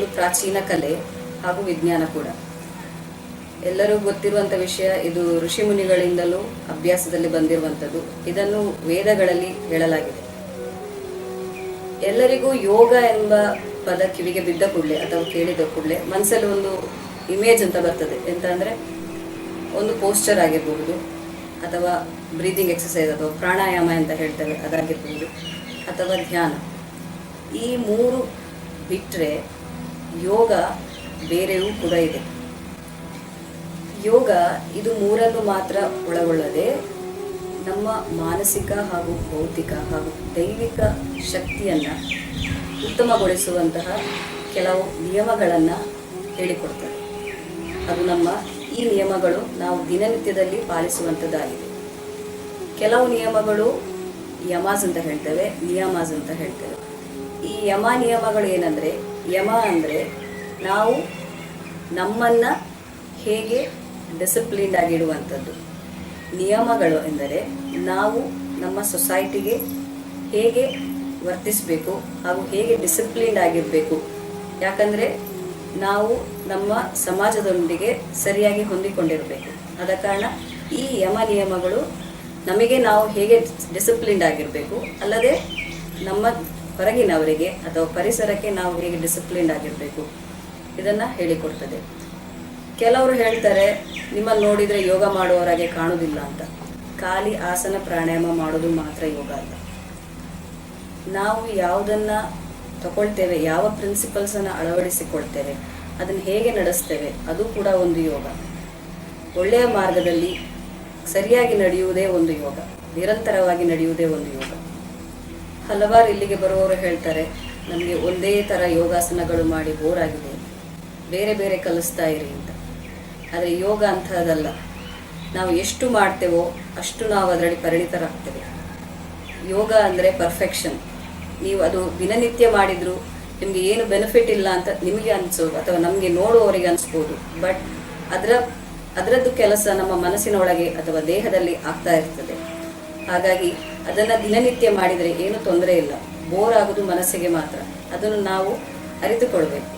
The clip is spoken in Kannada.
ಒಂದು ಪ್ರಾಚೀನ ಕಲೆ ಹಾಗೂ ವಿಜ್ಞಾನ ಕೂಡ. ಎಲ್ಲರಿಗೂ ಗೊತ್ತಿರುವಂಥ ವಿಷಯ, ಇದು ಋಷಿ ಮುನಿಗಳಿಂದಲೂ ಅಭ್ಯಾಸದಲ್ಲಿ ಬಂದಿರುವಂಥದ್ದು. ಇದನ್ನು ವೇದಗಳಲ್ಲಿ ಹೇಳಲಾಗಿದೆ. ಎಲ್ಲರಿಗೂ ಯೋಗ ಎಂಬ ಪದ ಕಿವಿಗೆ ಬಿದ್ದ ಕೂಡಲೇ ಅಥವಾ ಕೇಳಿದ ಕೂಡಲೇ ಮನಸ್ಸಲ್ಲಿ ಒಂದು ಇಮೇಜ್ ಅಂತ ಬರ್ತದೆ. ಎಂತ ಅಂದರೆ, ಒಂದು ಪೋಸ್ಚರ್ ಆಗಿರಬಹುದು, ಅಥವಾ ಬ್ರೀದಿಂಗ್ ಎಕ್ಸಸೈಸ್ ಅಥವಾ ಪ್ರಾಣಾಯಾಮ ಅಂತ ಹೇಳ್ತೇವೆ ಅದಾಗಿರ್ಬೋದು, ಅಥವಾ ಧ್ಯಾನ. ಈ ಮೂರು ಬಿಟ್ಟರೆ ಯೋಗ ಬೇರೆಯೂ ಕೂಡ ಇದೆ. ಯೋಗ ಇದು ಮೂರನ್ನು ಮಾತ್ರ ಒಳಗೊಳ್ಳದೆ ನಮ್ಮ ಮಾನಸಿಕ ಹಾಗೂ ಭೌತಿಕ ಹಾಗೂ ದೈವಿಕ ಶಕ್ತಿಯನ್ನು ಉತ್ತಮಗೊಳಿಸುವಂತಹ ಕೆಲವು ನಿಯಮಗಳನ್ನು ಹೇಳಿಕೊಡ್ತದೆ. ಅದು ಈ ನಿಯಮಗಳು ನಾವು ದಿನನಿತ್ಯದಲ್ಲಿ ಪಾಲಿಸುವಂಥದ್ದಾಗಿದೆ. ಕೆಲವು ನಿಯಮಗಳು ಯಮಾಸ್ ಅಂತ ಹೇಳ್ತೇವೆ, ನಿಯಮಾಸ್ ಅಂತ ಹೇಳ್ತೇವೆ. ಈ ನಿಯಮಗಳು ಏನಂದರೆ, ಯಮ ಅಂದರೆ ನಾವು ನಮ್ಮನ್ನು ಹೇಗೆ ಡಿಸಿಪ್ಲಿನ್ಡ್ ಆಗಿಡುವಂಥದ್ದು. ನಿಯಮಗಳು ಎಂದರೆ ನಾವು ನಮ್ಮ ಸೊಸೈಟಿಗೆ ಹೇಗೆ ವರ್ತಿಸಬೇಕು ಹಾಗೂ ಹೇಗೆ ಡಿಸಿಪ್ಲಿನ್ಡ್ ಆಗಿರಬೇಕು. ಯಾಕಂದರೆ ನಾವು ನಮ್ಮ ಸಮಾಜದೊಂದಿಗೆ ಸರಿಯಾಗಿ ಹೊಂದಿಕೊಂಡಿರಬೇಕು. ಆದ ಕಾರಣ ಈ ನಿಯಮಗಳು ನಮಗೆ ನಾವು ಹೇಗೆ ಡಿಸಿಪ್ಲಿನ್ಡ್ ಆಗಿರಬೇಕು, ಅಲ್ಲದೆ ನಮ್ಮ ಹೊರಗಿನವರಿಗೆ ಅಥವಾ ಪರಿಸರಕ್ಕೆ ನಾವು ಹೇಗೆ ಡಿಸಿಪ್ಲಿನ್ಡ್ ಆಗಿರಬೇಕು, ಇದನ್ನು ಹೇಳಿಕೊಡ್ತದೆ. ಕೆಲವರು ಹೇಳ್ತಾರೆ, ನಿಮ್ಮನ್ನು ನೋಡಿದರೆ ಯೋಗ ಮಾಡುವವರಾಗೆ ಕಾಣುವುದಿಲ್ಲ ಅಂತ. ಖಾಲಿ ಆಸನ ಪ್ರಾಣಾಯಾಮ ಮಾಡೋದು ಮಾತ್ರ ಯೋಗ ಅಲ್ಲ. ನಾವು ಯಾವುದನ್ನು ತಗೊಳ್ತೇವೆ, ಯಾವ ಪ್ರಿನ್ಸಿಪಲ್ಸನ್ನು ಅಳವಡಿಸಿಕೊಳ್ತೇವೆ, ಅದನ್ನು ಹೇಗೆ ನಡೆಸ್ತೇವೆ, ಅದು ಕೂಡ ಒಂದು ಯೋಗ. ಒಳ್ಳೆಯ ಮಾರ್ಗದಲ್ಲಿ ಸರಿಯಾಗಿ ನಡೆಯುವುದೇ ಒಂದು ಯೋಗ, ನಿರಂತರವಾಗಿ ನಡೆಯುವುದೇ ಒಂದು ಯೋಗ. ಹಲವಾರು ಇಲ್ಲಿಗೆ ಬರುವವರು ಹೇಳ್ತಾರೆ, ನಮಗೆ ಒಂದೇ ಥರ ಯೋಗಾಸನಗಳು ಮಾಡಿ ಬೋರ್ ಆಗಿದೆ, ಬೇರೆ ಬೇರೆ ಕಲಿಸ್ತಾ ಇರಿ ಅಂತ. ಆದರೆ ಯೋಗ ಅಂಥದ್ದಲ್ಲ. ನಾವು ಎಷ್ಟು ಮಾಡ್ತೇವೋ ಅಷ್ಟು ನಾವು ಅದರಲ್ಲಿ ಪರಿಣಿತರಾಗ್ತೇವೆ. ಯೋಗ ಅಂದರೆ ಪರ್ಫೆಕ್ಷನ್. ನೀವು ಅದು ದಿನನಿತ್ಯ ಮಾಡಿದರೂ ನಿಮಗೆ ಏನು ಬೆನಿಫಿಟ್ ಇಲ್ಲ ಅಂತ ನಿಮಗೆ ಅನಿಸೋದು ಅಥವಾ ನಮಗೆ ನೋಡುವವರಿಗೆ ಅನಿಸ್ಬೋದು. ಬಟ್ ಅದರದ್ದು ಕೆಲಸ ನಮ್ಮ ಮನಸ್ಸಿನ ಒಳಗೆ ಅಥವಾ ದೇಹದಲ್ಲಿ ಆಗ್ತಾ ಇರ್ತದೆ. ಹಾಗಾಗಿ ಅದನ್ನು ದಿನನಿತ್ಯ ಮಾಡಿದರೆ ಏನು ತೊಂದರೆ ಇಲ್ಲ. ಬೋರ್ ಆಗೋದು ಮನಸ್ಸಿಗೆ ಮಾತ್ರ. ಅದನ್ನು ನಾವು ಅರಿತುಕೊಳ್ಬೇಕು.